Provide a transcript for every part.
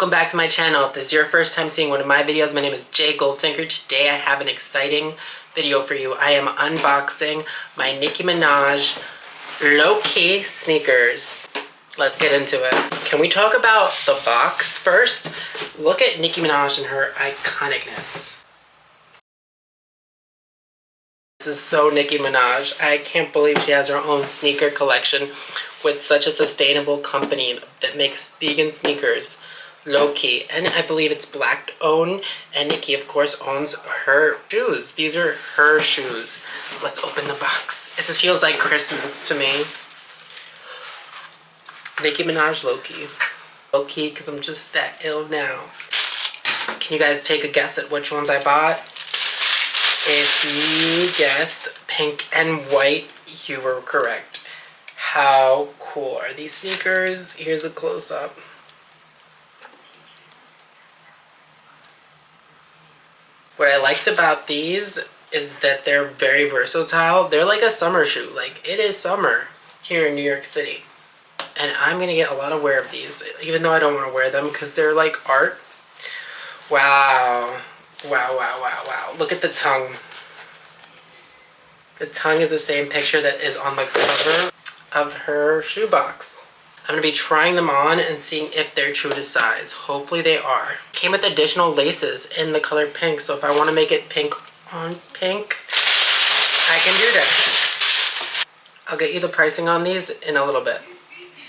Welcome back to my channel. If this is your first time seeing one of my videos, my name is Jay Goldfinger. Today I have an exciting video for you. I am unboxing my Nicki Minaj Loci sneakers. Let's get into it. Can we talk about the box first? Look at Nicki Minaj and her iconicness. This is so Nicki Minaj. I can't believe she has her own sneaker collection with such a sustainable company that makes vegan sneakers. Loci, and I believe it's black owned, and Nicki of course owns her shoes. These are her shoes. Let's open the box. This feels like Christmas to me. Nicki Minaj Loci. Loci because I'm just that ill now. Can you guys take a guess at which ones I bought? If you guessed pink and white, you were correct. How cool are these sneakers? Here's a close-up. What I liked about these is that they're very versatile. They're like a summer shoe. Like, it is summer here in New York City. And I'm going to get a lot of wear of these, even though I don't want to wear them because they're like art. Wow. Wow, wow, wow, wow. Look at the tongue. The tongue is the same picture that is on the cover of her shoebox. I'm going to be trying them on and seeing if they're true to size. Hopefully they are. Came with additional laces in the color pink, so if I want to make it pink on pink, I can do that. I'll get you the pricing on these in a little bit.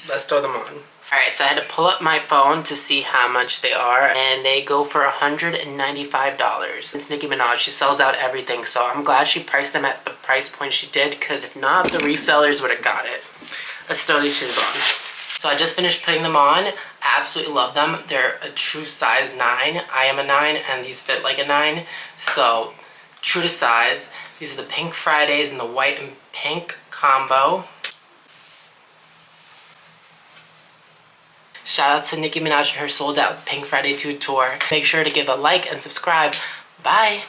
Let's throw them on. Alright, so I had to pull up my phone to see how much they are, and they go for $195. It's Nicki Minaj. She sells out everything, so I'm glad she priced them at the price point she did, because if not, the resellers would have got it. Let's throw these shoes on. So I just finished putting them on. I absolutely love them. They're a true size 9. I am a 9 and these fit like a 9. So true to size. These are the Pink Fridays and the white and pink combo. Shout out to Nicki Minaj and her sold out Pink Friday 2 tour. Make sure to give a like and subscribe. Bye.